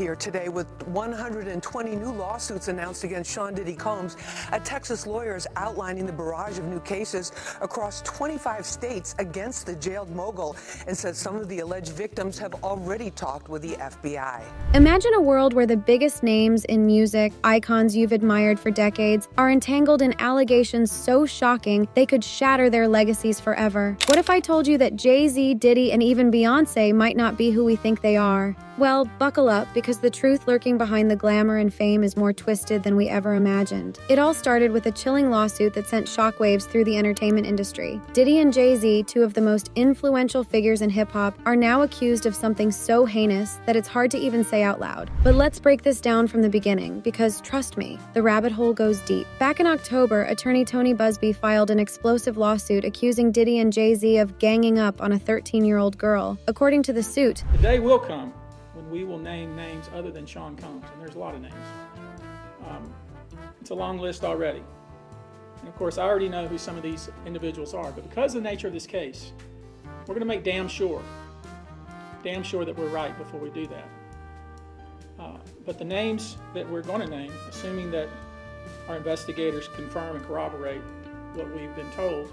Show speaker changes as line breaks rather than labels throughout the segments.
here today with 120 new lawsuits announced against Sean Diddy Combs. A Texas lawyer is outlining the barrage of new cases across 25 states against the jailed mogul and says some of the alleged victims have already talked with the FBI.
Imagine a world where the biggest names in music, icons you've admired for decades, are entangled in allegations so shocking they could shatter their legacies forever. What if I told you that Jay-Z, Diddy, and even Beyonce might not be who we think they are? Well, buckle up, because the truth lurking behind the glamour and fame is more twisted than we ever imagined. It all started with a chilling lawsuit that sent shockwaves through the entertainment industry. Diddy and Jay-Z, two of the most influential figures in hip-hop, are now accused of something so heinous that it's hard to even say out loud. But let's break this down from the beginning, because trust me, the rabbit hole goes deep. Back in October, attorney Tony Busby filed an explosive lawsuit accusing Diddy and Jay-Z of ganging up on a 13-year-old girl. According to the suit,
the day will come when we will name names other than Sean Combs, and there's a lot of names. It's a long list already. And of course, I already know who some of these individuals are, but because of the nature of this case, we're gonna make damn sure that we're right before we do that. But the names that we're gonna name, assuming that our investigators confirm and corroborate what we've been told,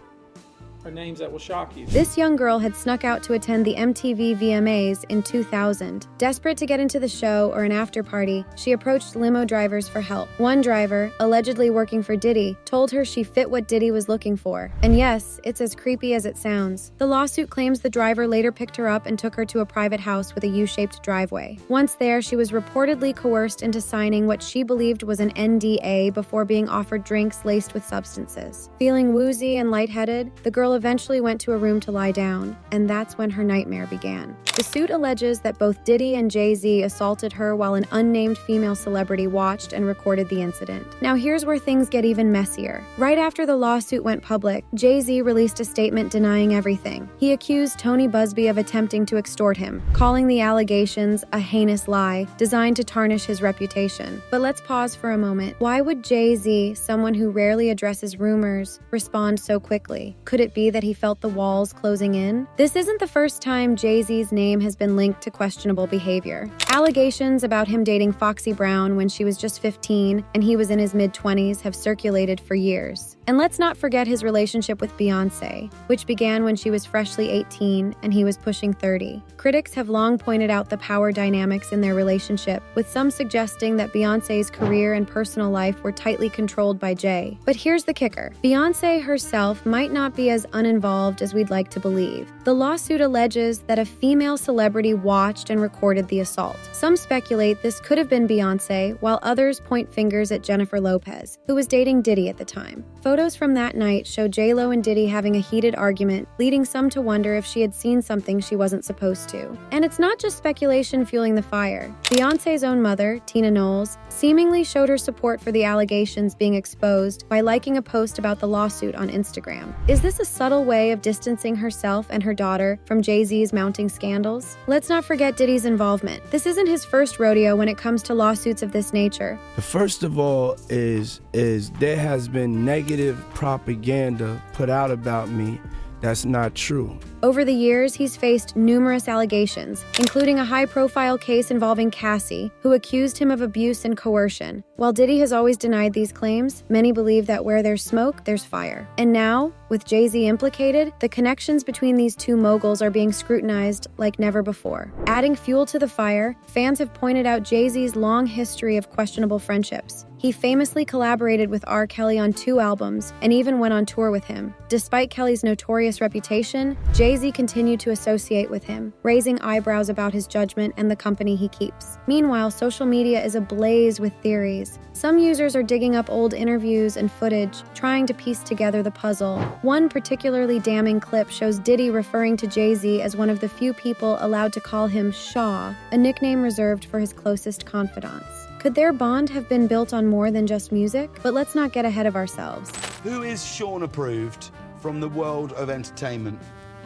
are names that will shock you.
This young girl had snuck out to attend the MTV VMAs in 2000. Desperate to get into the show or an after party, she approached limo drivers for help. One driver, allegedly working for Diddy, told her she fit what Diddy was looking for. And yes, it's as creepy as it sounds. The lawsuit claims the driver later picked her up and took her to a private house with a U-shaped driveway. Once there, she was reportedly coerced into signing what she believed was an NDA before being offered drinks laced with substances. Feeling woozy and lightheaded, the girl eventually went to a room to lie down, and that's when her nightmare began. The suit alleges that both Diddy and Jay-Z assaulted her while an unnamed female celebrity watched and recorded the incident. Now here's where things get even messier. Right after the lawsuit went public, Jay-Z released a statement denying everything. He accused Tony Busby of attempting to extort him, calling the allegations a heinous lie designed to tarnish his reputation. But let's pause for a moment. Why would Jay-Z, someone who rarely addresses rumors, respond so quickly? Could it be that he felt the walls closing in? This isn't the first time Jay-Z's name has been linked to questionable behavior. Allegations about him dating Foxy Brown when she was just 15 and he was in his mid-20s have circulated for years. And let's not forget his relationship with Beyonce, which began when she was freshly 18 and he was pushing 30. Critics have long pointed out the power dynamics in their relationship, with some suggesting that Beyonce's career and personal life were tightly controlled by Jay. But here's the kicker. Beyonce herself might not be as uninvolved as we'd like to believe. The lawsuit alleges that a female celebrity watched and recorded the assault. Some speculate this could have been Beyonce, while others point fingers at Jennifer Lopez, who was dating Diddy at the time. Photos from that night show J-Lo and Diddy having a heated argument, leading some to wonder if she had seen something she wasn't supposed to. And it's not just speculation fueling the fire. Beyonce's own mother, Tina Knowles, seemingly showed her support for the allegations being exposed by liking a post about the lawsuit on Instagram. Is this a subtle way of distancing herself and her daughter from Jay-Z's mounting scandals? Let's not forget Diddy's involvement. This isn't his first rodeo when it comes to lawsuits of this nature.
First of all is there has been negative propaganda put out about me that's not true.
Over the years, he's faced numerous allegations, including a high-profile case involving Cassie, who accused him of abuse and coercion. While Diddy has always denied these claims, many believe that where there's smoke, there's fire. And now, with Jay-Z implicated, the connections between these two moguls are being scrutinized like never before. Adding fuel to the fire, fans have pointed out Jay-Z's long history of questionable friendships. He famously collaborated with R. Kelly on 2 albums and even went on tour with him. Despite Kelly's notorious reputation, Jay-Z continued to associate with him, raising eyebrows about his judgment and the company he keeps. Meanwhile, social media is ablaze with theories. Some users are digging up old interviews and footage, trying to piece together the puzzle. One particularly damning clip shows Diddy referring to Jay-Z as one of the few people allowed to call him Shaw, a nickname reserved for his closest confidants. Could their bond have been built on more than just music? But let's not get ahead of ourselves.
Who is Sean approved from the world of entertainment?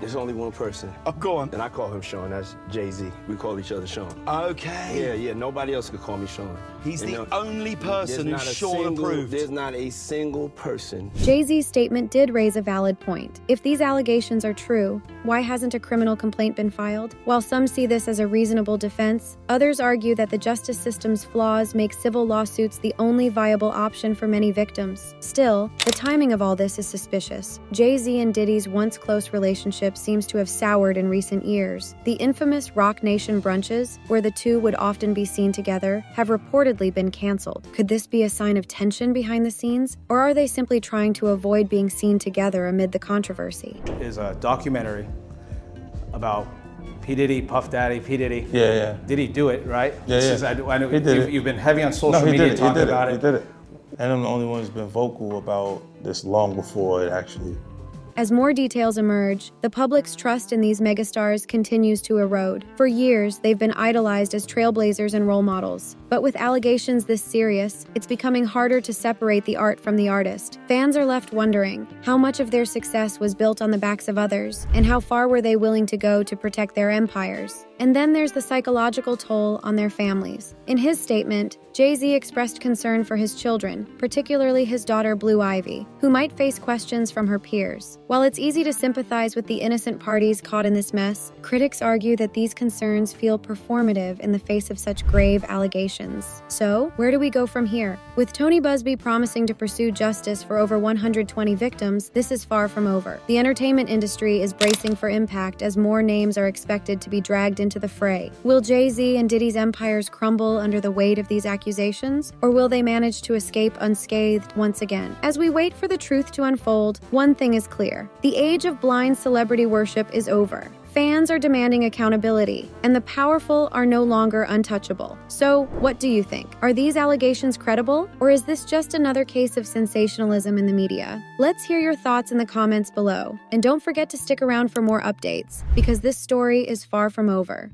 There's only one person.
Oh, go on.
And I call him Sean. That's Jay-Z. We call each other Sean.
Okay.
Yeah. Nobody else could call me Sean.
He's
And
the only person who's Sean approved.
There's not a single person.
Jay-Z's statement did raise a valid point. If these allegations are true, why hasn't a criminal complaint been filed? While some see this as a reasonable defense, others argue that the justice system's flaws make civil lawsuits the only viable option for many victims. Still, the timing of all this is suspicious. Jay-Z and Diddy's once close relationship seems to have soured in recent years. The infamous Rock Nation brunches, where the two would often be seen together, have reportedly been canceled. Could this be a sign of tension behind the scenes, or are they simply trying to avoid being seen together amid the controversy?
Is a documentary about P. Diddy, Puff Daddy, P. Diddy.
Yeah.
Did he do it, right? I know
He did
you've been heavy on social media talking about it.
He did it. And I'm the only one who's been vocal about this long before it actually.
As more details emerge, the public's trust in these megastars continues to erode. For years, they've been idolized as trailblazers and role models. But with allegations this serious, it's becoming harder to separate the art from the artist. Fans are left wondering how much of their success was built on the backs of others, and how far were they willing to go to protect their empires. And then there's the psychological toll on their families. In his statement, Jay-Z expressed concern for his children, particularly his daughter Blue Ivy, who might face questions from her peers. While it's easy to sympathize with the innocent parties caught in this mess, critics argue that these concerns feel performative in the face of such grave allegations. So, where do we go from here? With Tony Busby promising to pursue justice for over 120 victims, this is far from over. The entertainment industry is bracing for impact as more names are expected to be dragged into the fray. Will Jay-Z and Diddy's empires crumble under the weight of these accusations, or will they manage to escape unscathed once again? As we wait for the truth to unfold, one thing is clear. The age of blind celebrity worship is over. Fans are demanding accountability, and the powerful are no longer untouchable. So, what do you think? Are these allegations credible, or is this just another case of sensationalism in the media? Let's hear your thoughts in the comments below, and don't forget to stick around for more updates, because this story is far from over.